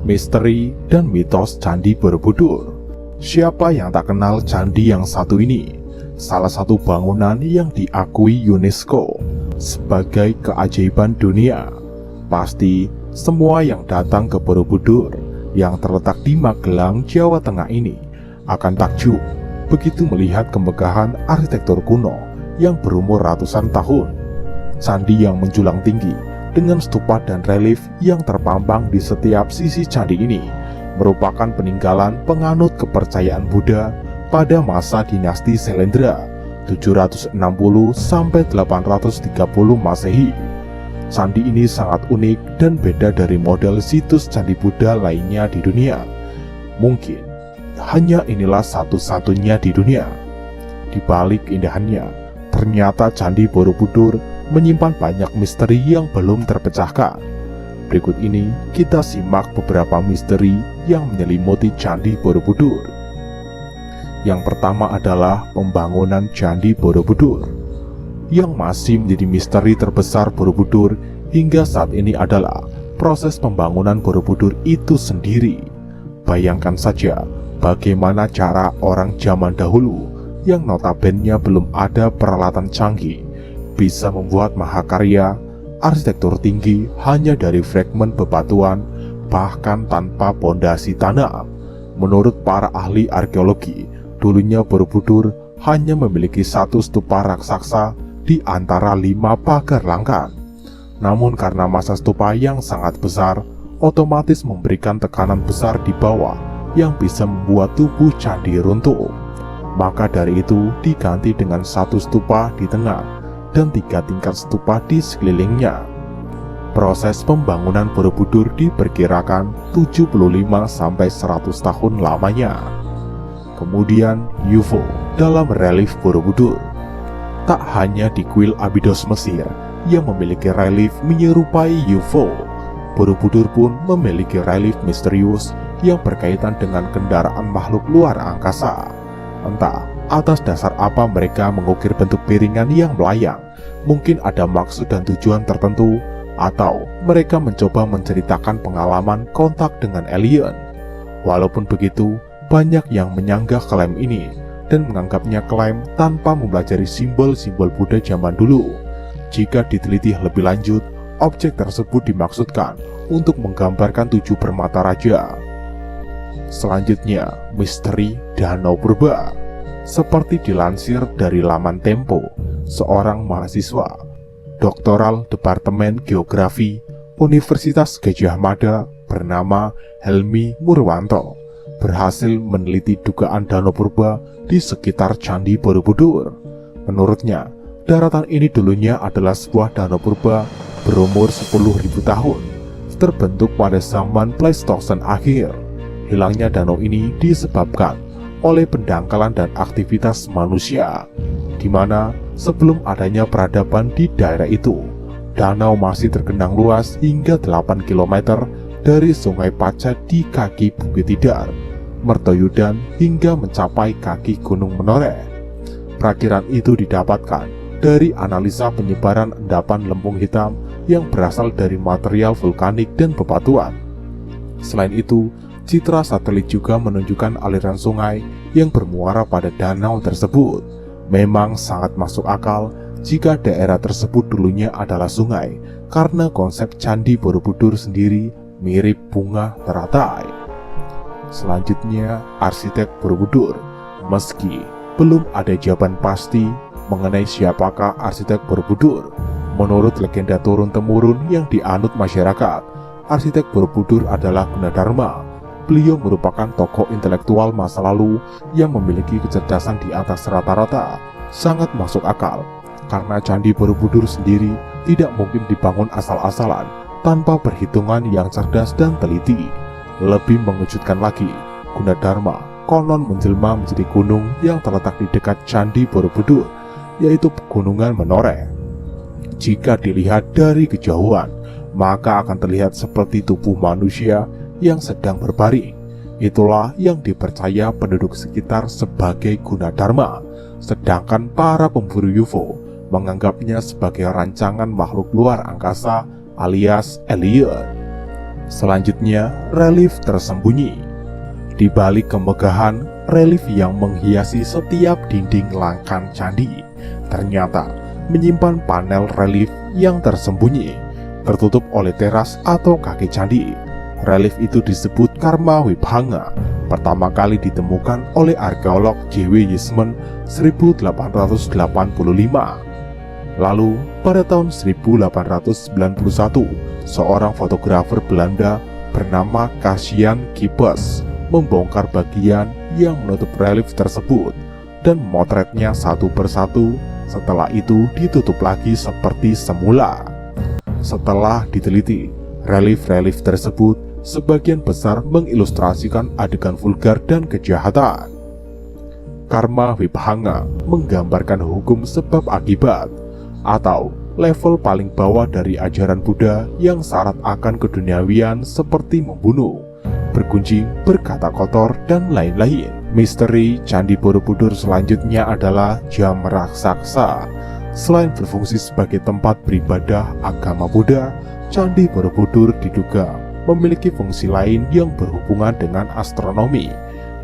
Misteri dan mitos Candi Borobudur. Siapa yang tak kenal candi yang satu ini? Salah satu bangunan yang diakui UNESCO sebagai keajaiban dunia. Pasti semua yang datang ke Borobudur yang terletak di Magelang, Jawa Tengah ini akan takjub begitu melihat kemegahan arsitektur kuno yang berumur ratusan tahun. Candi yang menjulang tinggi dengan stupa dan relief yang terpampang di setiap sisi candi ini merupakan peninggalan penganut kepercayaan Buddha pada masa dinasti Shelendra 760 sampai 830 Masehi. Candi ini sangat unik dan beda dari model situs candi Buddha lainnya di dunia. Mungkin hanya inilah satu-satunya di dunia. Di balik indahannya, ternyata Candi Borobudur menyimpan banyak misteri yang belum terpecahkan. Berikut ini kita simak beberapa misteri yang menyelimuti Candi Borobudur. Yang pertama adalah pembangunan Candi Borobudur. Yang masih menjadi misteri terbesar Borobudur hingga saat ini adalah proses pembangunan Borobudur itu sendiri. Bayangkan saja bagaimana cara orang zaman dahulu yang notabene belum ada peralatan canggih bisa membuat mahakarya arsitektur tinggi hanya dari fragmen bebatuan, bahkan tanpa pondasi tanah. Menurut para ahli arkeologi, dulunya Borobudur hanya memiliki satu stupa raksasa di antara 5 pagar langkat. Namun karena massa stupa yang sangat besar, otomatis memberikan tekanan besar di bawah yang bisa membuat tubuh candi runtuh. Maka dari itu diganti dengan satu stupa di tengah dan 3 tingkat stupa di sekelilingnya. Proses pembangunan Borobudur diperkirakan 75-100 tahun lamanya. Kemudian UFO dalam relief Borobudur. Tak hanya di kuil Abydos Mesir yang memiliki relief menyerupai UFO, Borobudur pun memiliki relief misterius yang berkaitan dengan kendaraan makhluk luar angkasa. Entah atas dasar apa mereka mengukir bentuk piringan yang melayang, mungkin ada maksud dan tujuan tertentu, atau mereka mencoba menceritakan pengalaman kontak dengan alien. Walaupun begitu, banyak yang menyanggah klaim ini dan menganggapnya klaim tanpa mempelajari simbol-simbol Buddha zaman dulu. Jika diteliti lebih lanjut, objek tersebut dimaksudkan untuk menggambarkan 7 permata raja. Selanjutnya, misteri Danau Purba. Seperti dilansir dari laman Tempo, seorang mahasiswa Doktoral Departemen Geografi Universitas Gadjah Mada bernama Helmi Murwanto berhasil meneliti dugaan Danau Purba di sekitar Candi Borobudur. Menurutnya, daratan ini dulunya adalah sebuah danau purba berumur 10.000 tahun, terbentuk pada zaman Pleistosen akhir. Hilangnya danau ini disebabkan oleh pendangkalan dan aktivitas manusia, di mana sebelum adanya peradaban di daerah itu, danau masih tergenang luas hingga 8 km dari Sungai Paca di kaki Bukit Tidar, Mertoyudan hingga mencapai kaki Gunung Menoreh. Perakiran itu didapatkan dari analisa penyebaran endapan lempung hitam yang berasal dari material vulkanik dan bebatuan. Selain itu, citra satelit juga menunjukkan aliran sungai yang bermuara pada danau tersebut. Memang sangat masuk akal jika daerah tersebut dulunya adalah sungai, karena konsep Candi Borobudur sendiri mirip bunga teratai. Selanjutnya, arsitek Borobudur. Meski belum ada jawaban pasti mengenai siapakah arsitek Borobudur, menurut legenda turun-temurun yang dianut masyarakat, arsitek Borobudur adalah Gunadarma. Beliau merupakan tokoh intelektual masa lalu yang memiliki kecerdasan di atas rata-rata. Sangat masuk akal, karena Candi Borobudur sendiri tidak mungkin dibangun asal-asalan tanpa perhitungan yang cerdas dan teliti. Lebih mengejutkan lagi, Gunadarma konon menjelma menjadi gunung yang terletak di dekat Candi Borobudur, yaitu Pegunungan Menoreh. Jika dilihat dari kejauhan, maka akan terlihat seperti tubuh manusia yang sedang berbaring. Itulah yang dipercaya penduduk sekitar sebagai Gunadarma, sedangkan para pemburu UFO menganggapnya sebagai rancangan makhluk luar angkasa alias alien. Selanjutnya, relief tersembunyi. Di balik kemegahan relief yang menghiasi setiap dinding langkan candi, ternyata menyimpan panel relief yang tersembunyi, tertutup oleh teras atau kaki candi. Relief itu disebut Karma Vibhanga, pertama kali ditemukan oleh arkeolog J.W. Yesman 1885. Lalu, pada tahun 1891, seorang fotografer Belanda bernama Cassian Kippers membongkar bagian yang menutup relief tersebut dan memotretnya satu persatu. Setelah itu ditutup lagi seperti semula. Setelah diteliti, relief-relief tersebut sebagian besar mengilustrasikan adegan vulgar dan kejahatan. Karma Vibhanga menggambarkan hukum sebab akibat, atau level paling bawah dari ajaran Buddha yang syarat akan keduniawian seperti membunuh, bergunjing, berkata kotor, dan lain-lain. Misteri Candi Borobudur selanjutnya adalah jam raksasa. Selain berfungsi sebagai tempat beribadah agama Buddha, Candi Borobudur diduga memiliki fungsi lain yang berhubungan dengan astronomi,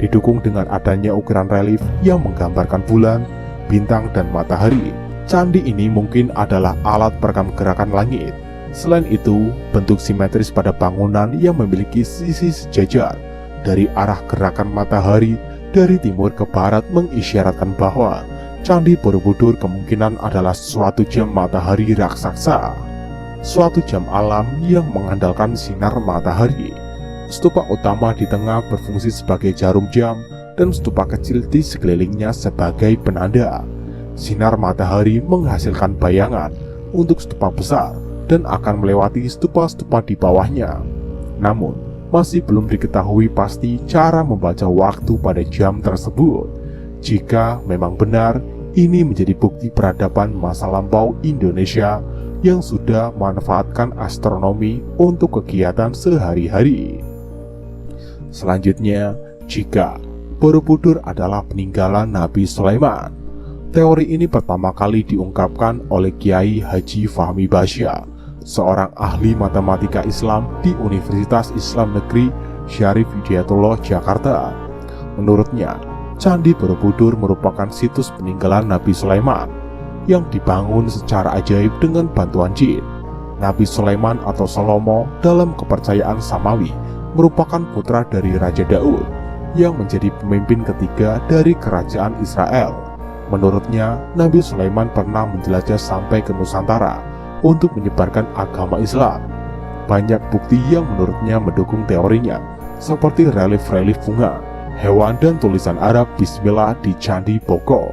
didukung dengan adanya ukiran relief yang menggambarkan bulan, bintang, dan matahari. Candi ini mungkin adalah alat perekam gerakan langit. Selain itu, bentuk simetris pada bangunan yang memiliki sisi sejajar dari arah gerakan matahari dari timur ke barat mengisyaratkan bahwa Candi Borobudur kemungkinan adalah suatu jam matahari raksasa, suatu jam alam yang mengandalkan sinar matahari. Stupa utama di tengah berfungsi sebagai jarum jam dan stupa kecil di sekelilingnya sebagai penanda. Sinar matahari menghasilkan bayangan untuk stupa besar dan akan melewati stupa-stupa di bawahnya. Namun, masih belum diketahui pasti cara membaca waktu pada jam tersebut. Jika memang benar, ini menjadi bukti peradaban masa lampau Indonesia yang sudah memanfaatkan astronomi untuk kegiatan sehari-hari. Selanjutnya, jika Borobudur adalah peninggalan Nabi Sulaiman. Teori ini pertama kali diungkapkan oleh Kiai Haji Fahmi Basya, seorang ahli matematika Islam di Universitas Islam Negeri Syarif Hidayatullah, Jakarta. Menurutnya, Candi Borobudur merupakan situs peninggalan Nabi Sulaiman yang dibangun secara ajaib dengan bantuan jin. Nabi Sulaiman atau Salomo dalam kepercayaan Samawi merupakan putra dari Raja Daud yang menjadi pemimpin ketiga dari kerajaan Israel. Menurutnya, Nabi Sulaiman pernah menjelajah sampai ke Nusantara untuk menyebarkan agama Islam. Banyak bukti yang menurutnya mendukung teorinya, seperti relief-relief bunga, hewan, dan tulisan Arab Bismillah di Candi Boko.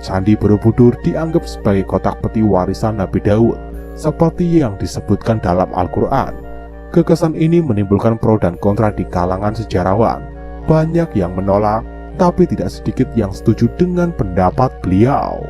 Candi Borobudur dianggap sebagai kotak peti warisan Nabi Daud, seperti yang disebutkan dalam Al-Quran. Gagasan ini menimbulkan pro dan kontra di kalangan sejarawan. Banyak yang menolak, tapi tidak sedikit yang setuju dengan pendapat beliau.